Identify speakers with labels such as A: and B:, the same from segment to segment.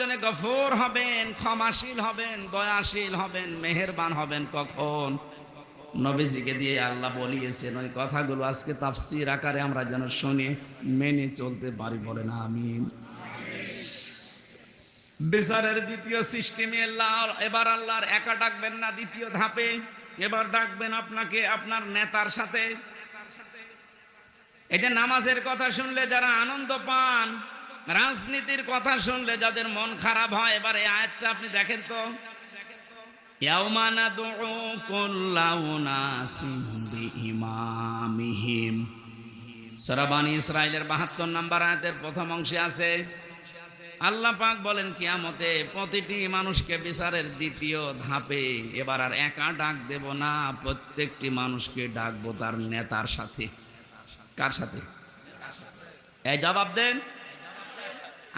A: জন্য গফুর হবেন, ক্ষমাশীল হবেন, দয়াশীল হবেন, মেহেরবান হবেন কখন? নবীজিকে দিয়ে আল্লাহ বলিয়েছেন ওই কথাগুলো আজকে তাফসীর আকারে আমরা যেন শুনে মেনে চলতে পারি, বলেন আমিন। বিচারের দ্বিতীয় সিস্টেমে এবার আল্লাহর একা ডাকবেন না, দ্বিতীয় ধাপে এবার ডাকবেন আপনাকে আপনার নেতার সাথে। এই যে নামাজের কথা শুনলে যারা আনন্দ পান, রাজনীতির কথা শুনলে যাদের মন খারাপ হয়, এবার এই আয়াতটা আপনি দেখেন তো, ইয়াউমা নাদউ কুল্লা উনাসিন বিইমামিহিম। সূরা বনী ইসরাঈলের ৭২ নম্বর আয়াতের প্রথম অংশে আছে আল্লাহ পাক বলেন কিয়ামতে প্রতিটি মানুষকে বিচারের দ্বিতীয় ধাপে এবার আর একা ডাক দেব না, প্রত্যেকটি মানুষকে ডাকবো তার নেতার সাথে। কার সাথে? এই জবাব দেন।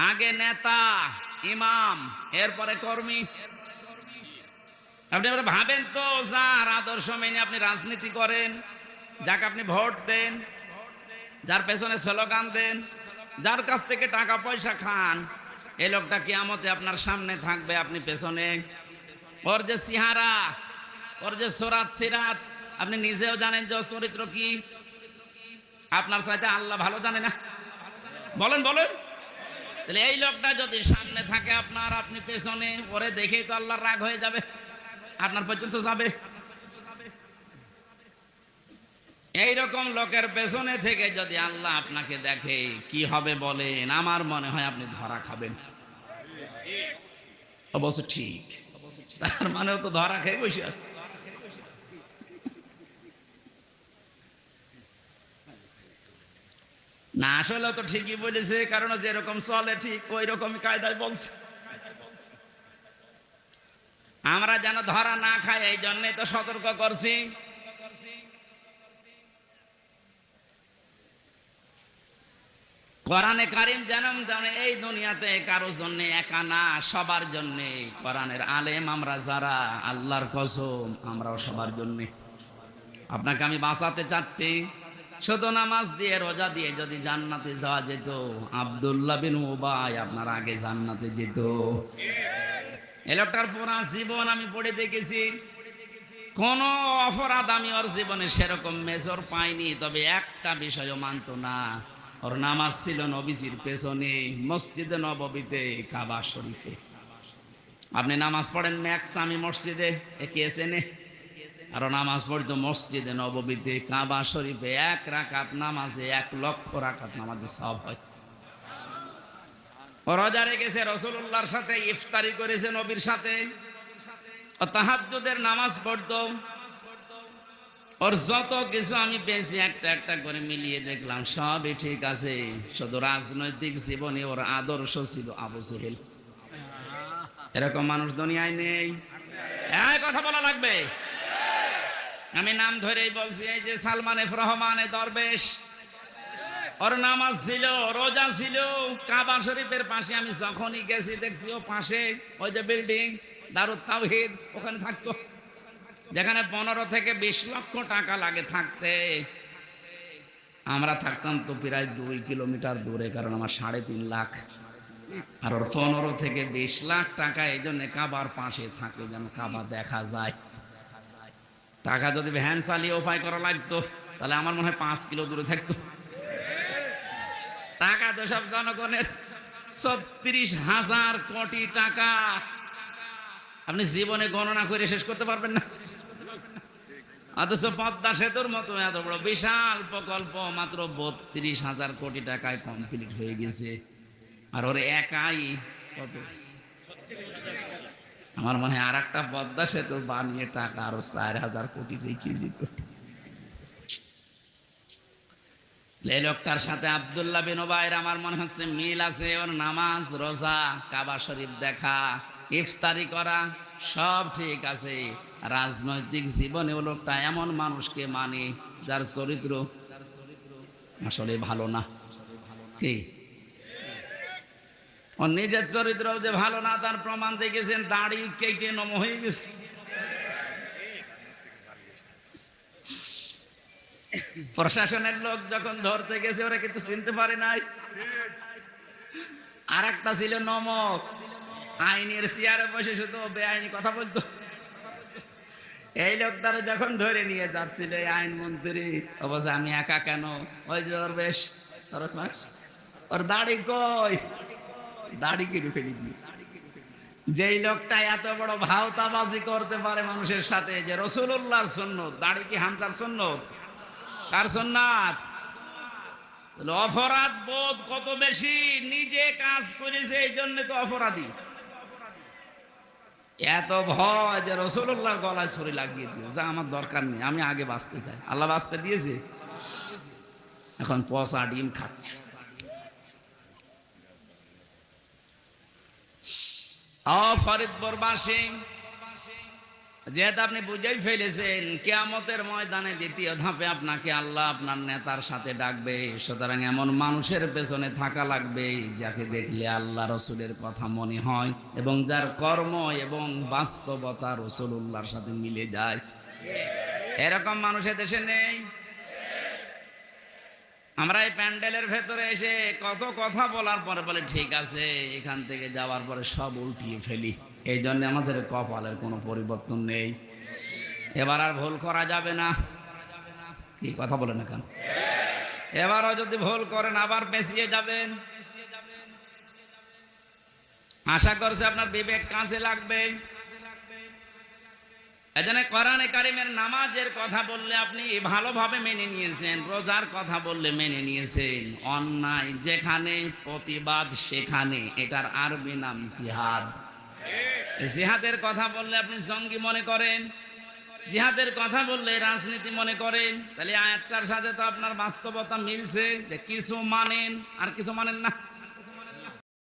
A: আগে নেতা, ইমাম, এরপরে কর্মী। আপনি ভাবেন তো, যার আদর্শ মেনে আপনি রাজনীতি করেন, যাকে আপনি ভোট দেন, যার পেছনে স্লোগান দেন, যার কাছ থেকে টাকা পয়সা খান, এই লোকটা কিয়ামতে আপনার সামনে থাকবে, আপনি পেছনে। ওর যে সিহারা, ওর যে সুরাত সিরাত, আপনি নিজেও জানেন যে ওর চরিত্র কি। আপনার চাইতে আল্লাহ ভালো জানে না? বলেন বলেন। তাহলে এই লোকটা যদি সামনে থাকে আপনার, আপনি পেছনে, ওরে দেখেই তো আল্লাহর রাগ হয়ে যাবে, আপনার পর্যন্ত যাবে। এইরকম লোকের পেছনে থেকে যদি আল্লাহ আপনাকে দেখে কি হবে বলেন? আমার মনে হয় আপনি ধরা খাবেন। অবশ্য ঠিক, তার মানেও তো ধরা খেয়ে বসে আছে। না, আসলে তো ঠিকই বলেছে, কারণ যেরকম চলে ঠিক ওই রকমই কায়দায় বলছে। আমরা যেন ধরা না খাই, এই জন্যই তো সতর্ক করছি। কোরআনে কারিম জানাম জানে এই দুনিয়াতে কারো জন্য একা না, সবার জন্য। কোরআনের আলেম আমরা যারা, আল্লাহর কসম আমরাও সবার জন্য। আপনাকে আমি বাঁচাতে চাচ্ছি। শুধু নামাজ দিয়ে রোজা দিয়ে যদি জান্নাতে যাওয়া যেত, আব্দুল্লাহ বিন উবাই আপনার আগে জান্নাতে যেত। এই লোকটার পুরা জীবন আমি পড়ে দেখেছি, কোন অপরাধ আমি ওর জীবনে সেরকম মেজর পাইনি। তবে একটা বিষয়ও মানত না, ওর নামাজ ছিল নবীজির পেছনে, মসজিদে নববীতে, কাবা শরীফে। আপনি নামাজ পড়েন ম্যাক্সামি মসজিদে, একে এসেনে, আর নামাজ পড়তো মসজিদে নববীতে, কাবা শরীফে। ১ রাকাত নামাজে ১ লক্ষ রাকাত নামাজে সওয়াব হয়। ও রোজা রেখেছে, রাসূলুল্লাহর সাথে ইফতারি করেছে, নবীর সাথে। ও তাহাজ্জুদের নামাজ পড়তো। ওর যত কিছু আমি পেয়েছি একটা একটা করে মিলিয়ে দেখলাম, সবই ঠিক আছে। শুধু রাজনৈতিক জীবনে ওর আদর্শ ছিল আবু জেহেল। এরকম মানুষ দুনিয়ায় নেই। এই কথা বলা লাগবে। আমি নাম ধরেই বলছি, এই যে সালমান এফ রহমান দরবেশ, ওর নামাজ ছিল, রোজা ছিল। কাবা শরীফের পাশে আমি যখনই গেছি দেখছি ও পাশে ওই যে বিল্ডিং দারুত তাওহীদ, ওখানে থাকতো। যেখানে 15 থেকে 20 লক্ষ টাকা লাগে থাকতে, আমরা থাকতাম তো প্রায় 2 কিলোমিটার দূরে, কারণ আমার 3.5 লাখ। আর ওর 15 থেকে 20 লাখ টাকা এই জন্য কাবার পাশে থাকে, যেন কাবা দেখা যায়। টাকা যদি ভ্যান চালিয়ে উপায় করা লাগতো, তাহলে আমার মনে হয় 5 কিলো দূরে থাকতো। টাকা তো সব জনগণের, 36,000 কোটি টাকা। আপনি জীবনে গণনা করে শেষ করতে পারবেন না। অথচ পদ্মা সেতুর মতো এত বড় বিশাল প্রকল্প মাত্র 32,000 কোটি টাকায় কমপ্লিট হয়ে গেছে। আর ওর একাই কত? আমার মনে হয় আর একটা পদ্মা সেতু বানিয়ে টাকা আরো 4,000 কোটি রেখে যেত। এই লোকটার সাথে আব্দুল্লাহ বিন উবাইর আমার মনে হচ্ছে মিল আছে। ওর নামাজ, রোজা, কাবা শরীফ দেখা, ইফতারি করা সব ঠিক আছে। রাজনৈতিক জীবনে ও লোকটা এমন মানুষকে মানে যার চরিত্র আসলে ভালো না। কি ওর নিজের চরিত্র যে ভালো না তার প্রমাণ দেখেছেন, দাড়ি কেটে নম হয়ে গেছে। প্রশাসনের লোক যখন ধরতে গেছে ওরা কিন্তু চিনতে পারে নাই। আর একটা ছিল নমক, আইনের চেয়ারে বসে শুধু বেআইনি কথা বলতো। এই লোকটারে যখন ধরে নিয়ে যাচ্ছিল এই আইনমন্ত্রী, অবশ্য আমি একা কেন, ওই যে ওর বেশ ওর দাড়ি কই, দাড়ি কেটে ফেলে দিয়েছে। যেই লোকটা এত বড় ভাওতাবাজি করতে পারে মানুষের সাথে, যে রাসূলুল্লাহর সুন্নাত, দাড়ি কি হামজার সুন্নাত? কার সুন্নাত? অপরাধ বোধ কত বেশি, নিজে কাজ করেছে এই জন্য তো অপরাধী। এত ভয় যে রাসূলুল্লাহর গলায় ছুরি লাগিয়ে দিয়েছে, আমার দরকার নেই, আমি আগে বাঁচতে চাই। আল্লাহ বাঁচতে দিয়েছে, এখন পচা ডিম খাচ্ছে। ফরিদপুরবাসী, যেহেতু আপনি বুঝেই ফেলেছেন কিয়ামতের ময়দানে দ্বিতীয় ধাপে আপনাকে আল্লাহ আপনার নেতার সাথে ডাকবে, সুতরাং এমন মানুষের পেছনে থাকা লাগবে যাকে দেখলে আল্লাহ রসুলের কথা মনে হয় এবং যার কর্ম এবং বাস্তবতা রাসূলুল্লাহর সাথে মিলে যায়। এরকম মানুষের দেশে নেই। আমরা এই প্যান্ডেলের ভেতরে এসে কত কথা বলার পরে বলে ঠিক আছে, এখান থেকে যাওয়ার পরে সব উল্টিয়ে ফেলি। এই জন্য আমাদের কপালের কোনো পরিবর্তন নেই। এবার আর ভুল করা যাবে না। কি কথা বলে না কেন? এবারও যদি ভুল করেন আবার পেছিয়ে যাবেন। আশা করছে আপনার বিবেক কাজে লাগবে। এজন্য কোরআনে কারিমের নামাজের কথা বললে আপনি ভালোভাবে মেনে নিয়েছেন, রোজার কথা বললে মেনে নিয়েছেন, অন্যায় যেখানে প্রতিবাদ সেখানে, এটার আরবি নাম জিহাদ। জিহাদের কথা বললে আপনি জঙ্গি মনে করেন, জিহাদের কথা বললে রাজনীতি মনে করেন। তাহলে আয়াতটার সাথে তো আপনার বাস্তবতা মিলছে যে কিছু মানেন আর কিছু মানেন না।